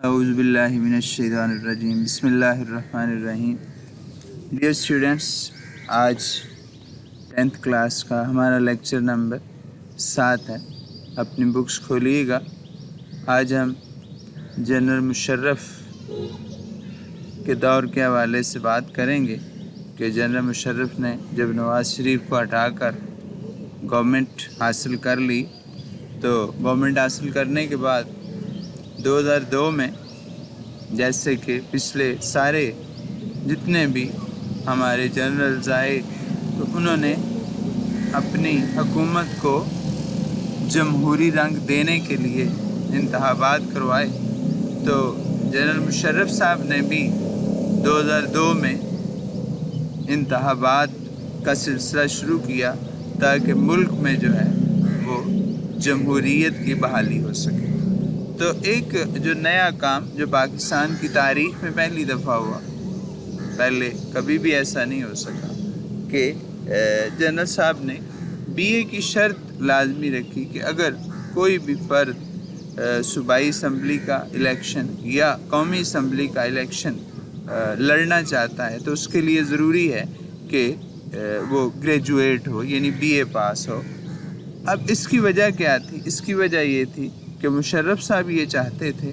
اعوذ باللہ من الشیطان الرجیم بسم اللہ الرحمن الرحیم۔ ڈیئر اسٹوڈنٹس، آج 10th کلاس کا ہمارا لیکچر نمبر 7 ہے۔ اپنی بکس کھولیے گا۔ آج ہم جنرل مشرف کے دور کے حوالے سے بات کریں گے کہ جنرل مشرف نے جب نواز شریف کو ہٹا کر گورنمنٹ حاصل کر لی تو گورنمنٹ حاصل کرنے کے بعد 2002 میں جیسے کہ پچھلے سارے جتنے بھی ہمارے جنرلز آئے تو انہوں نے اپنی حکومت کو جمہوری رنگ دینے کے لیے انتخابات کروائے۔ تو جنرل مشرف صاحب نے بھی 2002 میں انتخابات کا سلسلہ شروع کیا تاکہ ملک میں جو ہے وہ جمہوریت کی بحالی ہو سکے۔ تو ایک جو نیا کام جو پاکستان کی تاریخ میں پہلی دفعہ ہوا، پہلے کبھی بھی ایسا نہیں ہو سکا کہ جنرل صاحب نے بی اے کی شرط لازمی رکھی کہ اگر کوئی بھی فرد صوبائی اسمبلی کا الیکشن یا قومی اسمبلی کا الیکشن لڑنا چاہتا ہے تو اس کے لیے ضروری ہے کہ وہ گریجویٹ ہو، یعنی بی اے پاس ہو۔ اب اس کی وجہ کیا تھی؟ اس کی وجہ یہ تھی کہ مشرف صاحب یہ چاہتے تھے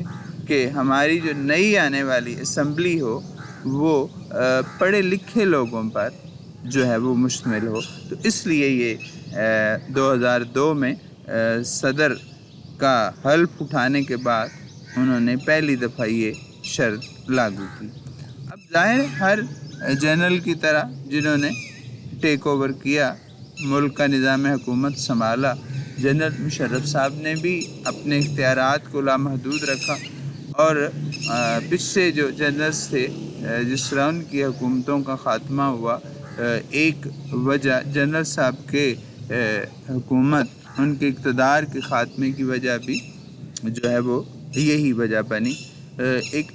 کہ ہماری جو نئی آنے والی اسمبلی ہو وہ پڑھے لکھے لوگوں پر جو ہے وہ مشتمل ہو۔ تو اس لیے یہ 2002 میں صدر کا حلف اٹھانے کے بعد انہوں نے پہلی دفعہ یہ شرط لاگو کی۔ اب ظاہر ہر جنرل کی طرح جنہوں نے ٹیک اوور کیا، ملک کا نظام حکومت سنبھالا، جنرل مشرف صاحب نے بھی اپنے اختیارات کو لامحدود رکھا اور پچھلے جو جنرلز تھے جس طرح ان کی حکومتوں کا خاتمہ ہوا، ایک وجہ جنرل صاحب کے حکومت، ان کے اقتدار کے خاتمے کی وجہ بھی جو ہے وہ یہی وجہ بنی۔ ایک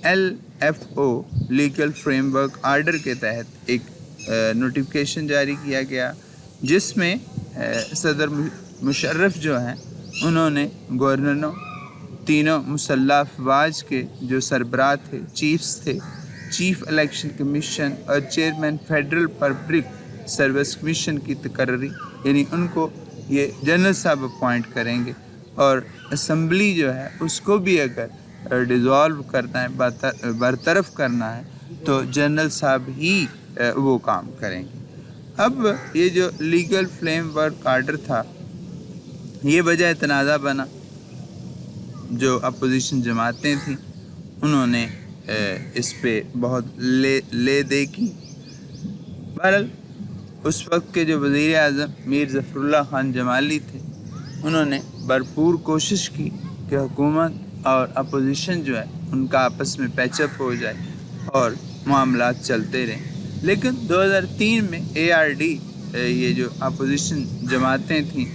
LFO legal frame work order کے تحت ایک نوٹیفیکیشن جاری کیا گیا جس میں صدر مشرف جو ہیں انہوں نے گورنروں، تینوں مسلح افواج کے جو سربراہ تھے، چیفز تھے، چیف الیکشن کمیشن اور chairman federal public service commission کی تقرری، یعنی ان کو یہ جنرل صاحب اپوائنٹ کریں گے، اور اسمبلی جو ہے اس کو بھی اگر ڈیزالو کرنا ہے، برطرف کرنا ہے تو جنرل صاحب ہی وہ کام کریں گے۔ اب یہ جو لیگل فریم ورک آرڈر تھا یہ وجہ تنازع بنا۔ جو اپوزیشن جماعتیں تھیں انہوں نے اس پہ بہت لے دے کی۔ بہرحال اس وقت کے جو وزیر اعظم میر ظفر اللہ خان جمالی تھے انہوں نے بھرپور کوشش کی کہ حکومت اور اپوزیشن جو ہے ان کا آپس میں پیچ اپ ہو جائے اور معاملات چلتے رہیں۔ لیکن 2003 میں ARD، یہ جو اپوزیشن جماعتیں تھیں،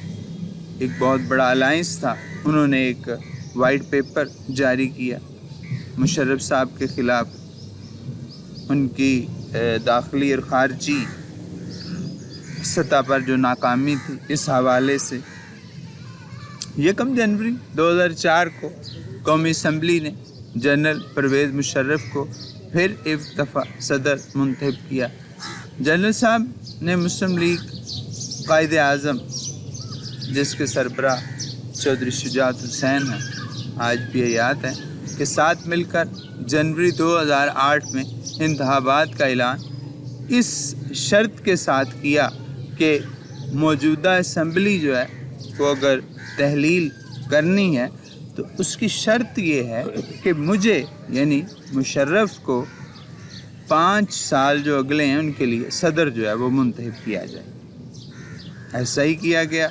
ایک بہت بڑا الائنس تھا، انہوں نے ایک وائٹ پیپر جاری کیا مشرف صاحب کے خلاف، ان کی داخلی اور خارجی سطح پر جو ناکامی تھی اس حوالے سے 1 جنوری 2004 کو قومی اسمبلی نے جنرل پرویز مشرف کو پھر ایک دفعہ صدر منتخب کیا۔ جنرل صاحب نے مسلم لیگ قائد اعظم جس کے سربراہ چودھری شجاعت حسین ہیں، آج بھی حیات ہیں، کے ساتھ مل کر جنوری 2008 میں انتخابات کا اعلان اس شرط کے ساتھ کیا کہ موجودہ اسمبلی جو ہے وہ اگر تحلیل کرنی ہے تو اس کی شرط یہ ہے کہ مجھے یعنی مشرف کو 5 سال جو اگلے ہیں ان کے لیے صدر جو ہے وہ منتخب کیا جائے۔ ایسا ہی کیا گیا،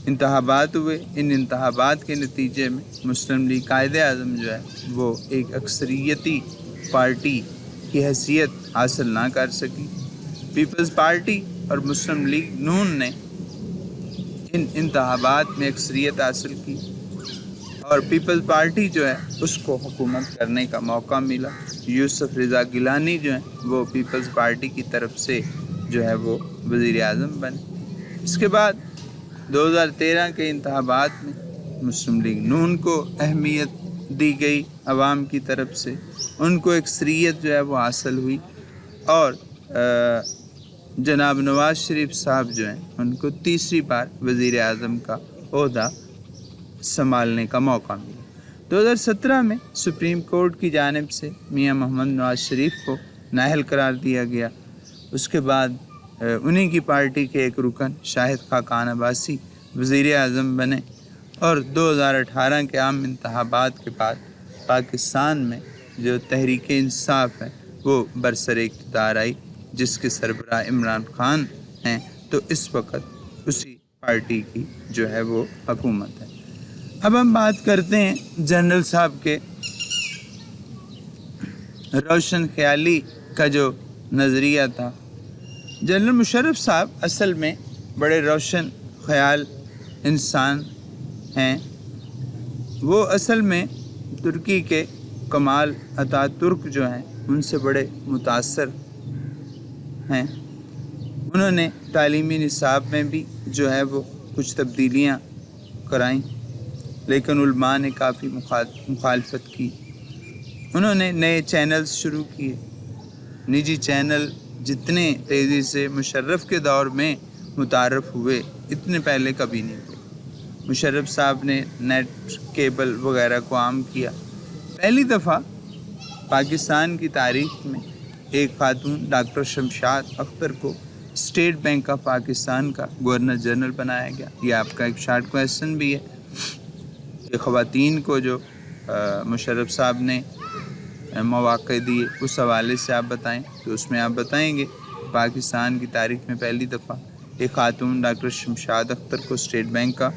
انتخابات ہوئے۔ ان انتخابات کے نتیجے میں مسلم لیگ قائد اعظم جو ہے وہ ایک اکثریتی پارٹی کی حیثیت حاصل نہ کر سکی۔ پیپلز پارٹی اور مسلم لیگ نون نے ان انتخابات میں اکثریت حاصل کی اور پیپلز پارٹی جو ہے اس کو حکومت کرنے کا موقع ملا۔ یوسف رضا گیلانی جو ہیں وہ پیپلز پارٹی کی طرف سے جو ہے وہ وزیر اعظم بنے۔ اس کے بعد 2013 کے انتخابات میں مسلم لیگ نون کو اہمیت دی گئی عوام کی طرف سے، ان کو اکثریت جو ہے وہ حاصل ہوئی، اور جناب نواز شریف صاحب جو ہیں ان کو تیسری بار وزیر اعظم کا عہدہ سنبھالنے کا موقع ملا۔ 2017 میں سپریم کورٹ کی جانب سے میاں محمد نواز شریف کو نااہل قرار دیا گیا۔ اس کے بعد انہی کی پارٹی کے ایک رکن شاہد خاقان عباسی وزیر اعظم بنے، اور 2018 کے عام انتخابات کے بعد پاکستان میں جو تحریک انصاف ہے وہ برسر اقتدار آئی، جس کے سربراہ عمران خان ہیں، تو اس وقت اسی پارٹی کی جو ہے وہ حکومت ہے۔ اب ہم بات کرتے ہیں جنرل صاحب کے روشن خیالی کا جو نظریہ تھا۔ جنرل مشرف صاحب اصل میں بڑے روشن خیال انسان ہیں۔ وہ اصل میں ترکی کے کمال اتا ترک جو ہیں ان سے بڑے متاثر ہیں۔ انہوں نے تعلیمی نصاب میں بھی جو ہے وہ کچھ تبدیلیاں کرائیں، لیکن علماء نے کافی مخالفت کی۔ انہوں نے نئے چینلز شروع کیے۔ نجی چینل جتنے تیزی سے مشرف کے دور میں متعارف ہوئے اتنے پہلے کبھی نہیں ہوئے۔ مشرف صاحب نے نیٹ کیبل وغیرہ کو عام کیا۔ پہلی دفعہ پاکستان کی تاریخ میں ایک خاتون ڈاکٹر شمشاد اختر کو اسٹیٹ بینک آف پاکستان کا گورنر جنرل بنایا گیا۔ یہ آپ کا ایک شارٹ کویسچن بھی ہے کہ خواتین کو جو مشرف صاحب نے مواقع دیے اس حوالے سے آپ بتائیں، تو اس میں آپ بتائیں گے پاکستان کی تاریخ میں پہلی دفعہ ایک خاتون ڈاکٹر شمشاد اختر کو اسٹیٹ بینک کا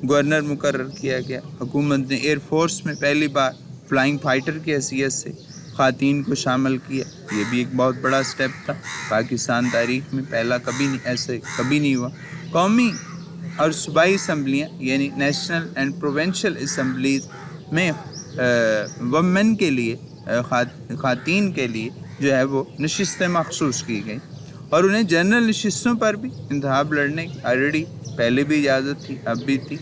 گورنر مقرر کیا گیا۔ حکومت نے ایئر فورس میں پہلی بار فلائنگ فائٹر کی حیثیت سے خواتین کو شامل کیا۔ یہ بھی ایک بہت بڑا سٹیپ تھا، پاکستان تاریخ میں پہلا ایسے کبھی نہیں ہوا۔ قومی اور صوبائی اسمبلیاں یعنی نیشنل اینڈ پروونشل اسمبلیز میں وومن کے لیے خواتین کے لیے جو ہے وہ نشستیں مخصوص کی گئیں، اور انہیں جنرل نشستوں پر بھی انتخاب لڑنے کی آلریڈی پہلے بھی اجازت تھی، اب بھی تھی۔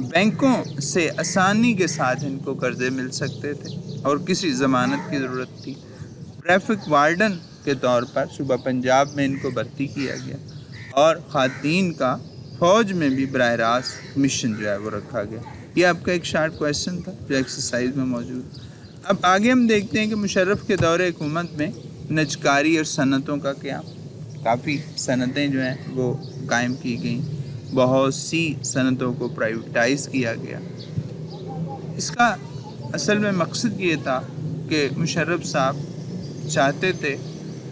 بینکوں سے آسانی کے ساتھ ان کو قرضے مل سکتے تھے اور کسی ضمانت کی ضرورت تھی۔ ٹریفک وارڈن کے طور پر صوبہ پنجاب میں ان کو بھرتی کیا گیا، اور خواتین کا فوج میں بھی براہ راست مشن جو ہے وہ رکھا گیا۔ یہ آپ کا ایک شارٹ کویسچن تھا جو ایکسرسائز میں موجود۔ اب آگے ہم دیکھتے ہیں کہ مشرف کے دور حکومت میں نجکاری اور صنعتوں کا قیام، کافی صنعتیں جو ہیں وہ قائم کی گئیں، بہت سی صنعتوں کو پرائیویٹائز کیا گیا۔ اس کا اصل میں مقصد یہ تھا کہ مشرف صاحب چاہتے تھے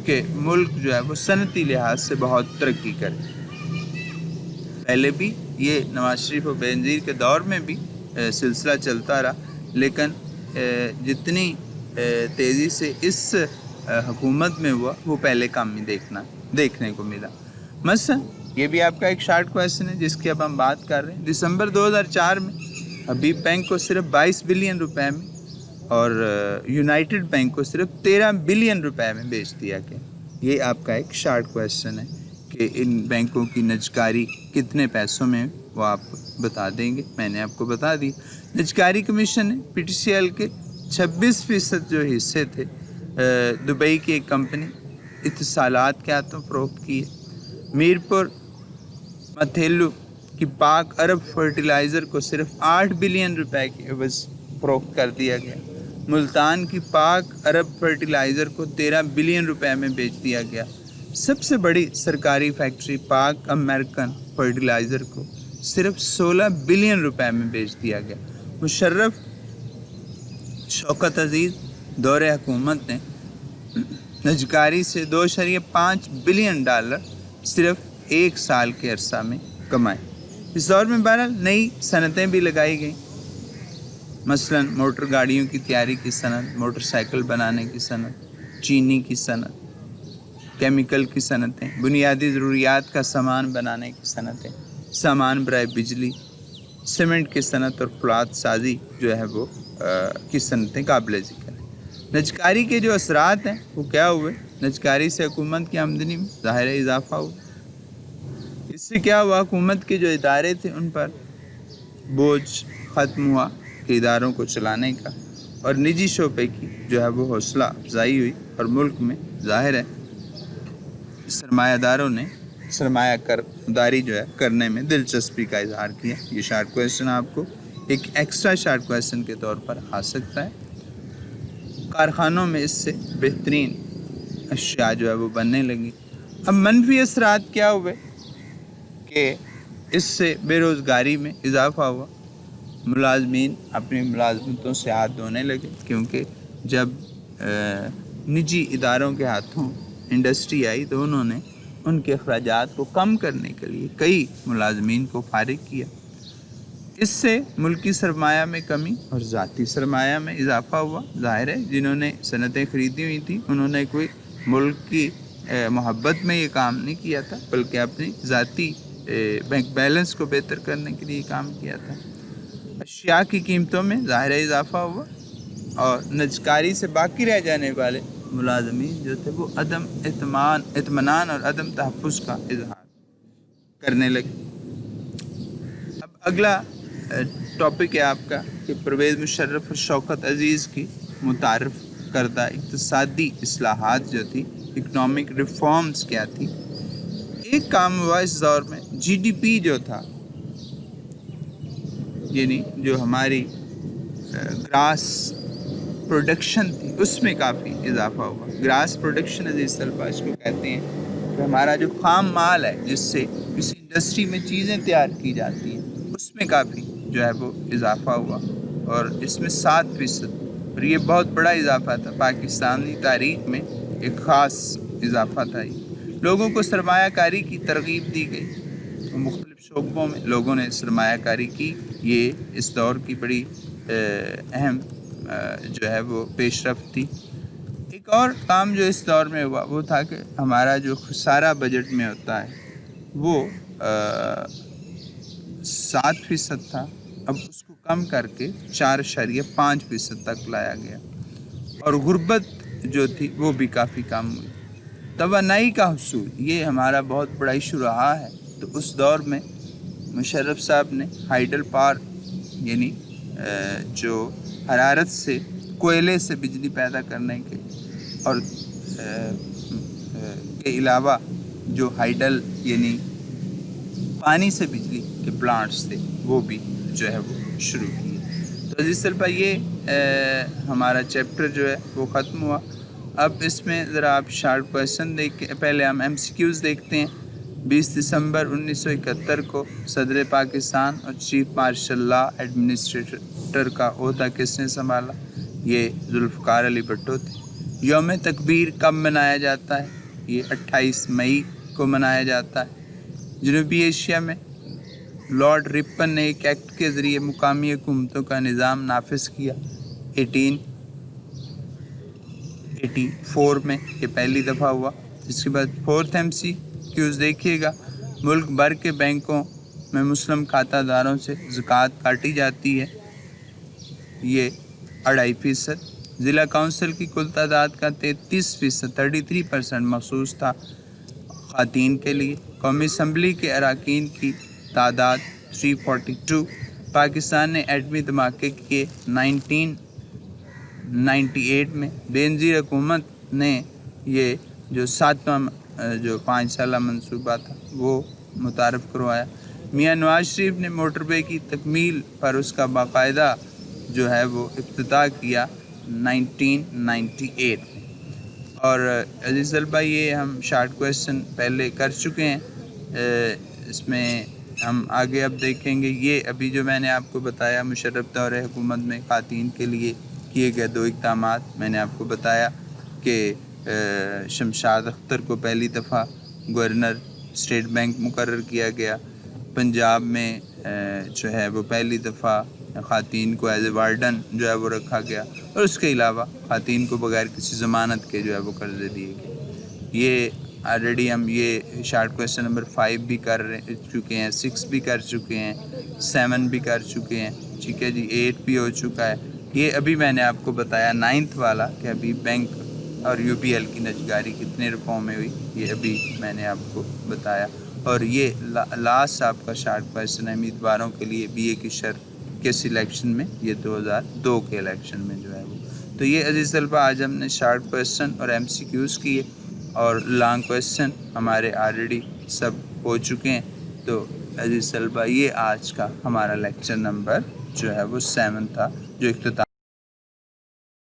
کہ ملک جو ہے وہ صنعتی لحاظ سے بہت ترقی کرے۔ پہلے بھی یہ نواز شریف و بینظیر کے دور میں بھی سلسلہ چلتا رہا، لیکن جتنی تیزی سے اس حکومت میں ہوا وہ پہلے کام میں دیکھنے کو ملا۔ مثلا یہ بھی آپ کا ایک شارٹ کویسچن ہے جس کی اب ہم بات کر رہے ہیں۔ دسمبر 2004 میں حبیب بینک کو صرف 22 بلین روپے میں اور یونائٹڈ بینک کو صرف 13 بلین روپے میں بیچ دیا گیا۔ یہ آپ کا ایک شارٹ کویسچن ہے کہ ان بینکوں کی نجکاری کتنے پیسوں میں وہ آپ بتا دیں گے، میں نے آپ کو بتا دی۔ نجکاری کمیشن نے پی ٹی سی ایل کے 26% جو حصے تھے دبئی کی ایک کمپنی اتصالات کے ہاتھوں فروخت کیے۔ میرپور متھیلو کی پاک عرب فرٹیلائزر کو صرف 8 بلین روپے کے عوض فروخت کر دیا گیا۔ ملتان کی پاک عرب فرٹیلائزر کو 13 بلین روپے میں بیچ دیا گیا۔ سب سے بڑی سرکاری فیکٹری پاک امریکن فرٹیلائزر کو صرف 16 بلین روپے میں بیچ دیا گیا۔ مشرف شوکت عزیز دور حکومت نے نجکاری سے 2.5 بلین ڈالر صرف ایک سال کے عرصہ میں کمائے۔ اس دور میں بہرحال نئی صنعتیں بھی لگائی گئیں، مثلا موٹر گاڑیوں کی تیاری کی صنعت، موٹر سائیکل بنانے کی صنعت، چینی کی صنعت، کیمیکل کی صنعتیں، بنیادی ضروریات کا سامان بنانے کی صنعتیں، سامان برائے بجلی، سیمنٹ کی صنعت اور فلات سازی جو ہے وہ کی صنعتیں قابل ذکر ہیں۔ نجکاری کے جو اثرات ہیں وہ کیا ہوئے؟ نجکاری سے حکومت کی آمدنی میں ظاہر اضافہ ہوا۔ اس سے کیا ہوا؟ حکومت کے جو ادارے تھے ان پر بوجھ ختم ہوا، کے اداروں کو چلانے کا اور نجی شعبے کی جو ہے وہ حوصلہ افزائی ہوئی اور ملک میں ظاہر ہے سرمایہ داروں نے سرمایہ کرداری جو ہے کرنے میں دلچسپی کا اظہار کیا۔ یہ شارٹ کویسچن آپ کو ایک ایکسٹرا شارٹ کویسچن کے طور پر آ سکتا ہے۔ کارخانوں میں اس سے بہترین اشیاء جو ہے وہ بننے لگی۔ اب منفی اثرات کیا ہوئے کہ اس سے بے روزگاری میں اضافہ ہوا، ملازمین اپنی ملازمتوں سے ہاتھ دھونے لگے، کیونکہ جب نجی اداروں کے ہاتھوں انڈسٹری آئی تو انہوں نے ان کے اخراجات کو کم کرنے کے لیے کئی ملازمین کو فارغ کیا۔ اس سے ملکی سرمایہ میں کمی اور ذاتی سرمایہ میں اضافہ ہوا۔ ظاہر ہے جنہوں نے صنعتیں خریدی ہوئی تھیں انہوں نے کوئی ملک کی محبت میں یہ کام نہیں کیا تھا، بلکہ اپنی ذاتی بینک بیلنس کو بہتر کرنے کے لیے کام کیا تھا۔ اشیاء کی قیمتوں میں ظاہر اضافہ ہوا اور نجکاری سے باقی رہ جانے والے ملازمین جو تھے وہ عدم اطمینان اور عدم تحفظ کا اظہار کرنے لگے۔ اب اگلا ٹاپک ہے آپ کا کہ پرویز مشرف اور شوکت عزیز کی متعارف کردہ اقتصادی اصلاحات جو تھی، اکنامک ریفارمز کیا تھی۔ ایک کام ہوا اس دور میں، جی ڈی پی جو تھا، یعنی جو ہماری گراس پروڈکشن تھی اس میں کافی اضافہ ہوا۔ گراس پروڈکشن عزیز طلبہ اس کو کہتے ہیں کہ ہمارا جو خام مال ہے جس سے کسی انڈسٹری میں چیزیں تیار کی جاتی ہیں اس میں کافی جو ہے وہ اضافہ ہوا اور اس میں 7%، اور یہ بہت بڑا اضافہ تھا، پاکستانی تاریخ میں ایک خاص اضافہ تھا۔ یہ لوگوں کو سرمایہ کاری کی ترغیب دی گئی، مختلف شعبوں میں لوگوں نے سرمایہ کاری کی۔ یہ اس دور کی بڑی اہم جو ہے وہ پیش رفت تھی۔ ایک اور کام جو اس دور میں ہوا وہ تھا کہ ہمارا جو خسارہ بجٹ میں ہوتا ہے وہ 7% تھا، اب اس کو کم کر کے 4.5% تک لایا گیا، اور غربت جو تھی وہ بھی کافی کم ہوئی۔ توانائی کا حصول یہ ہمارا بہت بڑا ایشو رہا ہے، تو اس دور میں مشرف صاحب نے ہائیڈل پاور یعنی جو حرارت سے کوئلے سے بجلی پیدا کرنے کے اور کے علاوہ جو ہائیڈل یعنی پانی سے بجلی کے پلانٹس تھے وہ بھی جو ہے وہ شروع کیے۔ تو عزیز طلبہ یہ ہمارا چیپٹر جو ہے وہ ختم ہوا۔ اب اس میں ذرا آپ شارٹ کویسچن پہلے ہم ایم سی کیوز دیکھتے ہیں۔ 20 دسمبر 1971 کو صدر پاکستان اور چیف مارشل لا ایڈمنسٹریٹر کا عہدہ کس نے سنبھالا؟ یہ ذوالفقار علی بھٹو تھے۔ یوم تکبیر کب منایا جاتا ہے؟ یہ 28 مئی کو منایا جاتا ہے۔ جنوبی ایشیا میں لارڈ رپن نے ایک ایکٹ کے ذریعے مقامی حکومتوں کا نظام نافذ کیا 1884 میں، یہ پہلی دفعہ ہوا۔ اس کے بعد 4 ایم سی کیوز دیکھیے گا۔ ملک بھر کے بینکوں میں مسلم کھاتہ داروں سے زکوٰۃ کاٹی جاتی ہے، یہ 2.5%۔ ضلع کونسل کی کل تعداد کا 33% مخصوص تھا خواتین کے لیے۔ قومی اسمبلی کے اراکین کی تعداد 342۔ پاکستان نے ایٹمی دھماکے کیے 1998 میں۔ بینظیر حکومت نے یہ جو 7واں جو 5 سالہ منصوبہ تھا وہ متعارف کروایا۔ میاں نواز شریف نے موٹر وے کی تکمیل پر اس کا باقاعدہ جو ہے وہ افتتاح کیا 1998 میں۔ اور عزیز طلبہ یہ ہم شارٹ کویسچن پہلے کر چکے ہیں، اس میں ہم آگے اب دیکھیں گے۔ یہ ابھی جو میں نے آپ کو بتایا مشرف دور حکومت میں خواتین کے لیے کیے گئے 2 اقدامات، میں نے آپ کو بتایا کہ شمشاد اختر کو پہلی دفعہ گورنر اسٹیٹ بینک مقرر کیا گیا، پنجاب میں جو ہے وہ پہلی دفعہ خواتین کو ایز اے وارڈن جو ہے وہ رکھا گیا، اور اس کے علاوہ خواتین کو بغیر کسی ضمانت کے جو ہے وہ قرضے دیے گئے۔ یہ آلریڈی ہم یہ شارٹ کویسچن نمبر 5 بھی کر چکے ہیں، 6 بھی کر چکے ہیں، 7 بھی کر چکے ہیں، ٹھیک ہے جی، 8 بھی ہو چکا ہے۔ یہ ابھی میں نے آپ کو بتایا 9th والا کہ ابھی بینک اور یو پی ایل کی نجکاری کتنے رقموں میں ہوئی، یہ ابھی میں نے آپ کو بتایا۔ اور یہ لاسٹ آپ کا شارٹ کویسچن ہے امیدواروں کے لیے بی اے کی شرط کس الیکشن میں؟ یہ 2002 کے الیکشن میں جو ہے وہ. تو یہ عزیز طلبہ آج ہم نے شارٹ کویسچن اور ایم سی کیوز کیے اور لانگ کویسچن ہمارے آلریڈی سب ہو چکے ہیں. تو عزیز طلبہ یہ آج کا ہمارا لیکچر نمبر جو ہے وہ 7 تھا جو اختتام